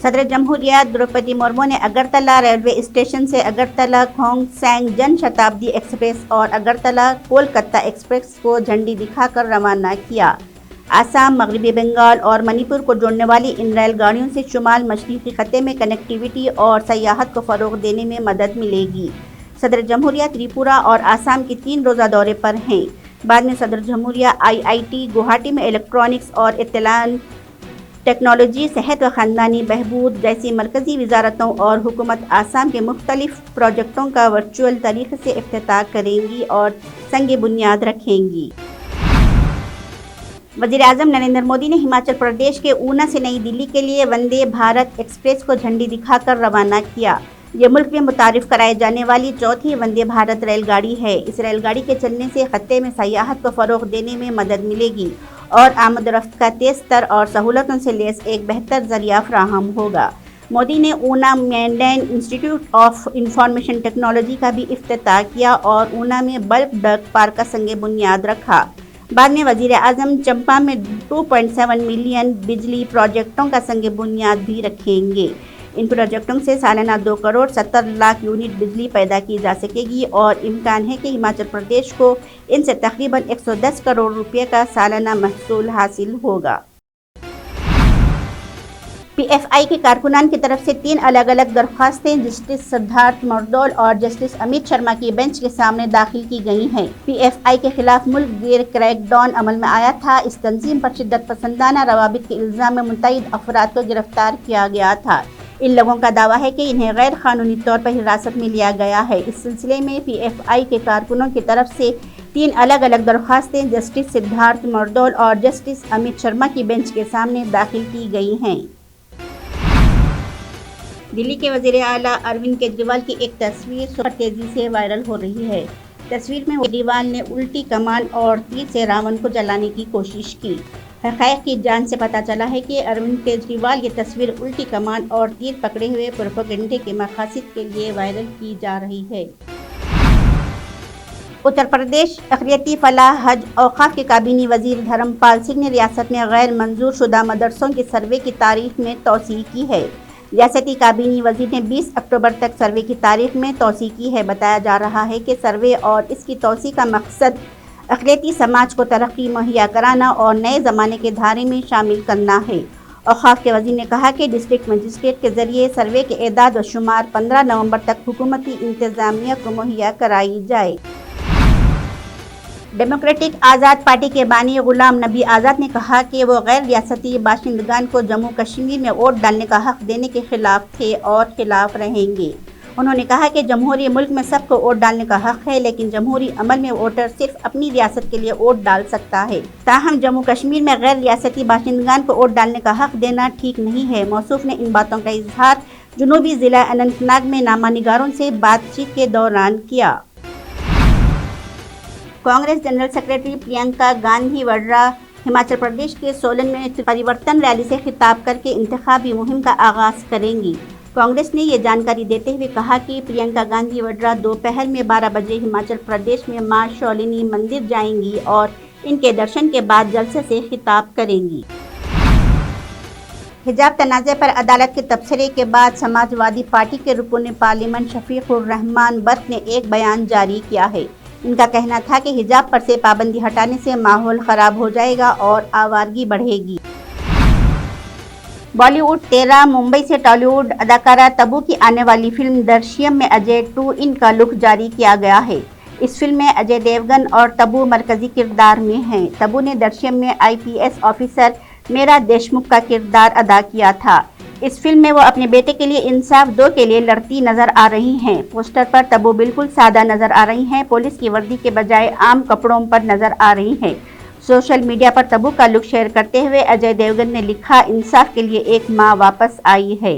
صدر جمہوریہ द्रौपदी मुर्मू ने अगरतला रेलवे स्टेशन से अगरतला खोंगसेंग जन शताब्दी एक्सप्रेस और अगरतला कोलकाता एक्सप्रेस को झंडी दिखाकर रवाना किया। आसाम, मगरबी बंगाल और मणिपुर को जोड़ने वाली इन रेलगाड़ियों से शुमाल मशरिकी खत्ते में कनेक्टिविटी और सयाहत को फ़रोग़ देने में मदद मिलेगी। सदर जमहूरिया त्रिपुरा और आसाम की 3 रोज़ा दौरे पर हैं। बाद में सदर जमहूरिया IIT गुवाहाटी में इलेक्ट्रॉनिक्स और इत्तलान टेक्नोलॉजी, सेहत व ख़ानदानी बहबूद जैसी मरकज़ी वज़ारतों और हुकूमत आसाम के मुख्तलिफ प्रोजेक्टों का वर्चुअल तरीक़े से इफ्तिताह करेंगी और संग बुनियाद रखेंगी। वज़ीर-ए-आज़म नरेंद्र मोदी ने हिमाचल प्रदेश के ऊना से नई दिल्ली के लिए वंदे भारत एक्सप्रेस को झंडी दिखाकर रवाना किया। ये मुल्क में मुतारिफ कराए जाने वाली चौथी वंदे भारत रेलगाड़ी है। इस रेलगाड़ी के चलने से खत्ते में सयाहत को फ़रोग़ देने में मदद मिलेगी और आमद रफ्त का तेज़ तर और सहूलतों से लैस एक बेहतर ज़रिया फ़राहम होगा। मोदी ने ऊना मेंडेन इंस्टीट्यूट ऑफ इंफॉर्मेशन टेक्नोलॉजी का भी इफ्तिताह किया और ऊना में बल्क डक पार्क का संग बुनियाद रखा। बाद में वज़ीर-ए-आज़म चंपा में 2.7 मिलियन बिजली प्रोजेक्टों का संग बुनियाद भी रखेंगे। इन प्रोजेक्टों से सालाना 2 करोड़ 70 लाख यूनिट बिजली पैदा की जा सकेगी और इम्कान है कि हिमाचल प्रदेश को इनसे तकरीबन 110 करोड़ रुपये का सालाना महसूल हासिल होगा। PFI के कारकुनान की तरफ से 3 अलग अलग दरख्वास्तें जस्टिस सिद्धार्थ मरदौल और जस्टिस अमित शर्मा की बेंच के सामने दाखिल की गई हैं। PFI के खिलाफ मुल्क गिर क्रैकडाउन अमल में आया था। इस तंजीम पर शिद्दत पसंदाना रवाबित के इल्ज़ाम में मुतअद्दिद अफराद को गिरफ्तार किया गया था। इन लोगों का दावा है कि इन्हें गैर कानूनी तौर पर हिरासत में लिया गया है। इस सिलसिले में PFI के कारकुनों की तरफ से 3 अलग अलग दरख्वास्तें जस्टिस सिद्धार्थ मरदौल और जस्टिस अमित शर्मा की बेंच के सामने दाखिल की गई हैं। दिल्ली के वज़ीर आला अरविंद केजरीवाल की एक तस्वीर सुपर तेज़ी से वायरल हो रही है। तस्वीर में केजरीवाल ने उल्टी कमान और तीर से रावण को जलाने की कोशिश की। हक़ाइक़ की जांच से पता चला है कि अरविंद केजरीवाल ये तस्वीर उल्टी कमान और तीर पकड़े हुए प्रोपेगेंडे के मक़ासद के लिए वायरल की जा रही है। उत्तर प्रदेश अक़लियती फलाह हज औक़ाफ़ के काबीनी वज़ीर धर्मपाल सिंह ने रियासत में गैर मंजूर शुदा मदरसों के सर्वे की तारीख में तौसीह की है। रियासती काबीनी वज़ीर ने 20 अक्टूबर तक सर्वे की तारीख में तौसीह की है। बताया जा रहा है कि सर्वे और इसकी तौसीह का मकसद अक़लियती समाज को तरक्की मुहैया कराना और नए ज़माने के धारे में शामिल करना है। औक़ाफ़ के वज़ीर ने कहा कि डिस्ट्रिक्ट मजिस्ट्रेट के ज़रिए सर्वे के एदाद व शुमार 15 नवंबर तक हुकूमती इंतज़ामिया को मुहैया कराई जाए। डेमोक्रेटिक आज़ाद पार्टी के बानी गुलाम नबी आज़ाद ने कहा कि वो गैर रियासती बाशिंदगान को जम्मू कश्मीर में वोट डालने का हक़ देने के ख़िलाफ़ थे और ख़िलाफ़ रहेंगे। उन्होंने कहा कि जमहूरी मुल्क में सबको वोट डालने का हक़ है, लेकिन जमहूरी अमल में वोटर सिर्फ अपनी रियासत के लिए वोट डाल सकता है। ताहम जम्मू कश्मीर में गैर रियासती बाशिंदगान को वोट डालने का हक़ देना ठीक नहीं है। मौसूफ ने इन बातों का इजहार जुनूबी ज़िला अनंतनाग में नामानिगारों से बातचीत के दौरान किया। कांग्रेस जनरल सेक्रेटरी प्रियंका गांधी वड्रा हिमाचल प्रदेश के सोलन में परिवर्तन रैली से खिताब करके इंतखाबी मुहिम का आगाज़ करेंगी। कांग्रेस ने ये जानकारी देते हुए कहा कि प्रियंका गांधी वड्रा दोपहर में 12 बजे हिमाचल प्रदेश में मां शौलिनी मंदिर जाएंगी और इनके दर्शन के बाद जलसे से खिताब करेंगी। हिजाब तनाज़े पर अदालत के तबसरे के बाद समाजवादी पार्टी के रुकन पार्लियामेंट शफीकुर रहमान बर्क ने एक बयान जारी किया है। इनका कहना था कि हिजाब पर से पाबंदी हटाने से माहौल ख़राब हो जाएगा और आवारगी बढ़ेगी। बॉलीवुड 13 मुंबई से टॉलीवुड अदाकारा तब्बू की आने वाली फिल्म दृश्यम में अजय 2 इन का लुक जारी किया गया है। इस फिल्म में अजय देवगन और तब्बू मरकजी किरदार में हैं। तब्बू ने दृश्यम में IPS ऑफिसर मेरा देशमुख का किरदार अदा किया था। इस फिल्म में वो अपने बेटे के लिए इंसाफ 2 के लिए लड़ती नजर आ रही हैं। पोस्टर पर तब्बू बिल्कुल सादा नजर आ रही हैं। पुलिस की वर्दी के बजाय आम कपड़ों पर नजर आ रही हैं। सोशल मीडिया पर तब्बू का लुक शेयर करते हुए अजय देवगन ने लिखा, इंसाफ के लिए एक माँ वापस आई है।